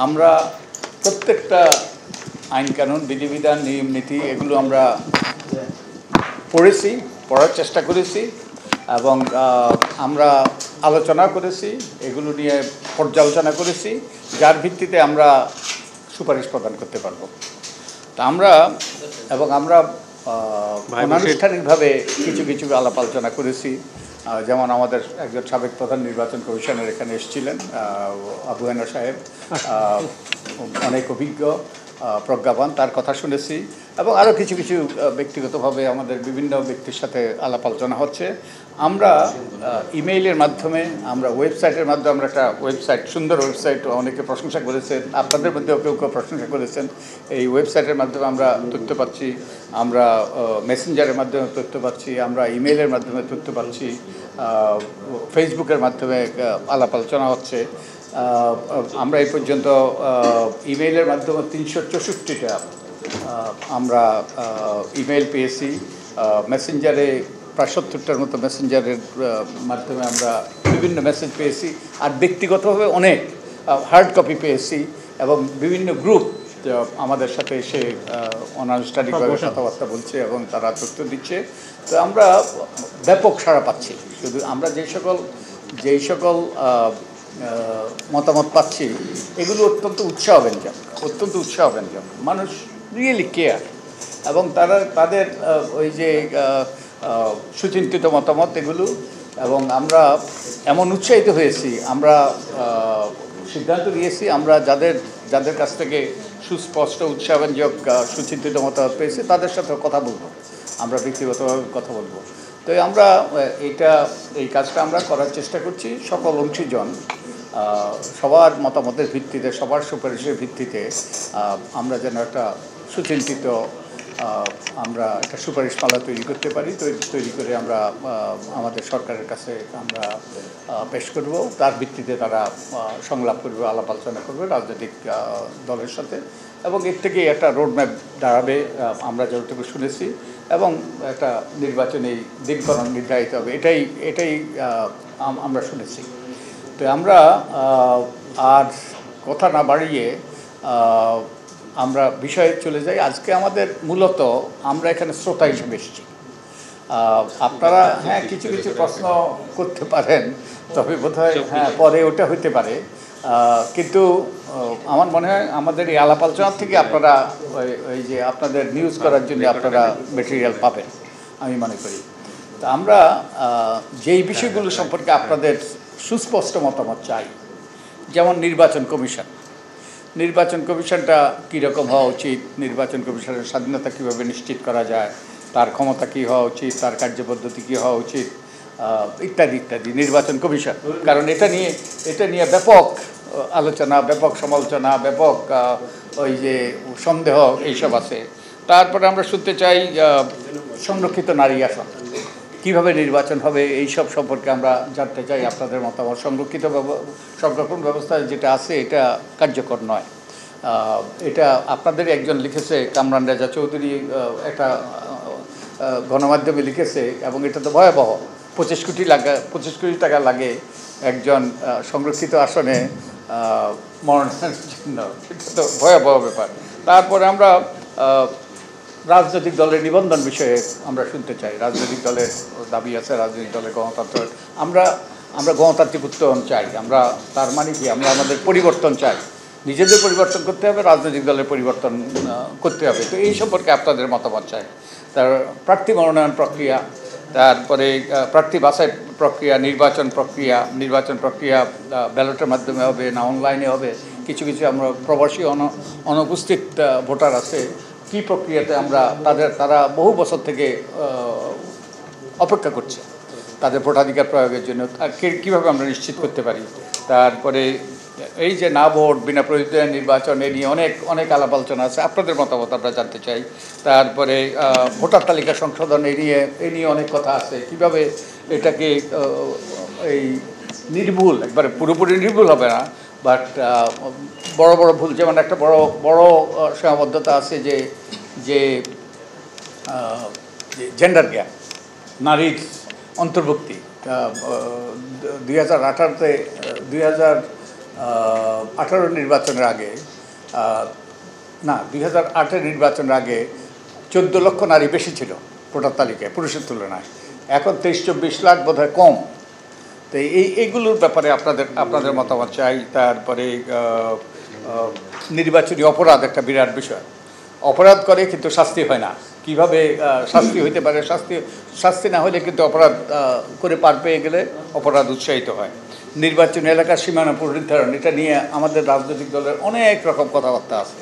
আমরা প্রত্যেকটা আইন কানুন বিধিবিধান নিয়ম নীতি এগুলো আমরা পড়ার চেষ্টা করেছি এবং আমরা আলোচনা করেছি, এগুলো নিয়ে পর্যালোচনা করেছি, যার ভিত্তিতে আমরা সুপারিশ প্রদান করতে পারব। তা আমরা অনানুষ্ঠানিকভাবে কিছু আলাপ আলোচনা করেছি। যেমন আমাদের একজন সাবেক প্রধান নির্বাচন কমিশনার এখানে এসেছিলেন, আবু হেনা সাহেব, অনেক অভিজ্ঞ প্রজ্ঞাবান, তার কথা শুনেছি এবং আরও কিছু ব্যক্তিগতভাবে আমাদের বিভিন্ন ব্যক্তির সাথে আলাপ আলোচনা হচ্ছে। আমরা ইমেইলের মাধ্যমে, আমরা ওয়েবসাইটের মাধ্যমে, আমরা একটা ওয়েবসাইট, সুন্দর ওয়েবসাইট, অনেকে প্রশংসা করেছেন, আপনাদের মধ্যেও কেউ প্রশংসা করেছেন। এই ওয়েবসাইটের মাধ্যমে আমরা তথ্য পাচ্ছি, আমরা মেসেঞ্জারের মাধ্যমে তথ্য পাচ্ছি, আমরা ইমেইলের মাধ্যমে তথ্য পাচ্ছি, ফেসবুকের মাধ্যমে আলাপ আলোচনা হচ্ছে। আমরা এই পর্যন্ত ইমেইলের মাধ্যমে 364টা আমরা ইমেইল পেয়েছি, মেসেঞ্জারে প্রায় 70টার মতো মেসেঞ্জারের মাধ্যমে আমরা বিভিন্ন মেসেজ পেয়েছি, আর ব্যক্তিগতভাবে অনেক হার্ড কপি পেয়েছি এবং বিভিন্ন গ্রুপ আমাদের সাথে এসে অনানুষ্ঠানিকভাবে কথাবার্তা বলছে এবং তারা তথ্য দিচ্ছে। তো আমরা ব্যাপক সাড়া পাচ্ছি। শুধু আমরা যেই সকল মতামত পাচ্ছি এগুলো অত্যন্ত উৎসাহব্যঞ্জক। মানুষ রিয়েলি কেয়ার এবং তাদের ওই যে সুচিন্তিত মতামত এগুলো, এবং আমরা এমন উৎসাহিত হয়েছি, আমরা সিদ্ধান্ত নিয়েছি আমরা যাদের কাছ থেকে সুস্পষ্ট উৎসাহব্যঞ্জক সুচিন্তিত মতামত পেয়েছি তাদের সাথে কথা বলবো, আমরা ব্যক্তিগতভাবে কথা বলবো। তো আমরা এই কাজটা আমরা করার চেষ্টা করছি। সকল অংশীজন সবার মতামতের ভিত্তিতে, সবার সুপারিশের ভিত্তিতে আমরা যেন একটা সুচিন্তিত আমরা একটা সুপারিশমালা তৈরি করতে পারি। তৈরি করে আমরা আমাদের সরকারের কাছে আমরা পেশ করব। তার ভিত্তিতে তারা সংলাপ করবে, আলাপ আলোচনা করবে রাজনৈতিক দলের সাথে, এবং এর থেকে একটা রোডম্যাপ দাঁড়াবে আমরা যতটুকু শুনেছি, এবং একটা নির্বাচনী দিককরণ নির্ধারিত হবে, এটাই আমরা শুনেছি। তো আমরা আর কথা না বাড়িয়ে আমরা বিষয়ে চলে যাই। আজকে আমাদের মূলত আমরা এখানে শ্রোতা হিসেবে এসেছি। আপনারা কিছু প্রশ্ন করতে পারেন, তবে বোধহয় পরে ওটা হতে পারে, কিন্তু আমার মনে হয় আমাদের এই আলাপ আলোচনার থেকে আপনারা ওই যে আপনাদের নিউজ করার জন্য আপনারা মেটেরিয়াল পাবেন আমি মনে করি। তা আমরা যেই বিষয়গুলো সম্পর্কে আপনাদের সুস্পষ্ট মতামত চাই, যেমন নির্বাচন কমিশনটা কীরকম হওয়া উচিত, নির্বাচন কমিশনের স্বাধীনতা কীভাবে নিশ্চিত করা যায়, তার ক্ষমতা কী হওয়া উচিত, তার কার্যপদ্ধতি কী হওয়া উচিত, ইত্যাদি। নির্বাচন কমিশন, কারণ এটা নিয়ে ব্যাপক আলোচনা, ব্যাপক সমালোচনা, ব্যাপক ওই যে সন্দেহ এইসব আছে। তারপরে আমরা শুনতে চাই সংরক্ষিত নারী আসন কীভাবে নির্বাচন হবে, এইসব সম্পর্কে আমরা জানতে চাই আপনাদের মতামত। সংরক্ষণ ব্যবস্থা যেটা আছে এটা কার্যকর নয়। এটা আপনাদের একজন লিখেছে, কামরান রেজা চৌধুরী, একটা গণমাধ্যমে লিখেছে, এবং এটা তো ভয়াবহ। 25 কোটি টাকা লাগে একজন সংরক্ষিত আসনে মনোনয়নের জন্য, এটা তো ভয়াবহ ব্যাপার। তারপরে আমরা রাজনৈতিক দলের নিবন্ধন বিষয়ে আমরা শুনতে চাই। রাজনৈতিক দলের দাবি আছে, রাজনৈতিক দলের গণতন্ত্র, আমরা গণতান্ত্রিক উত্তরণ চাই। আমরা তার মানে কি, আমরা আমাদের পরিবর্তন চাই, নিজেদের পরিবর্তন করতে হবে, রাজনৈতিক দলের পরিবর্তন করতে হবে। তো এই সম্পর্কে আপনাদের মতামত চাই। তার প্রার্থী মনোনয়ন প্রক্রিয়া, তারপরে প্রার্থী বাছাই প্রক্রিয়া, নির্বাচন প্রক্রিয়া ব্যালটের মাধ্যমে হবে না অনলাইনে হবে, কিছু আমরা প্রবাসী অনুপস্থিত ভোটার আছে, কী প্রক্রিয়াতে তারা বহু বছর থেকে অপেক্ষা করছে তাদের ভোটাধিকার প্রয়োগের জন্য, কীভাবে আমরা নিশ্চিত করতে পারি। তারপরে এই যে না ভোট, বিনা প্রতিদ্বন্দ্বিতায় নির্বাচন, এ নিয়ে অনেক আলাপ আলোচনা আছে, আপনাদের মতামত আমরা জানতে চাই। তারপরে ভোটার তালিকা সংশোধন, এই নিয়ে অনেক কথা আছে, কীভাবে এটাকে এই নির্ভুল, একবারে পুরোপুরি নির্ভুল হবে না, বাট বড় ভুল, যেমন একটা বড় সীমাবদ্ধতা আছে যে জেন্ডার গ্যাপ, নারীর অন্তর্ভুক্তি। 2018-তে 18 নির্বাচনের আগে না 2008-এর নির্বাচনের আগে 14 লক্ষ নারী বেশি ছিল ভোটার তালিকায় পুরুষের তুলনায়। এখন 23-24 লাখ বোধহয় কম। তো এইগুলোর ব্যাপারে আপনাদের মতামত চাই। তারপরে নির্বাচনী অপরাধ একটা বিরাট বিষয়। অপরাধ করে কিন্তু শাস্তি হয় না। কিভাবে শাস্তি হইতে পারে? শাস্তি না হলে কিন্তু অপরাধ করে পার পেয়ে গেলে অপরাধ উৎসাহিত হয়। নির্বাচনী এলাকার সীমানা পুনর্নির্ধারণ, এটা নিয়ে আমাদের রাজনৈতিক দলের অনেক রকম কথাবার্তা আছে।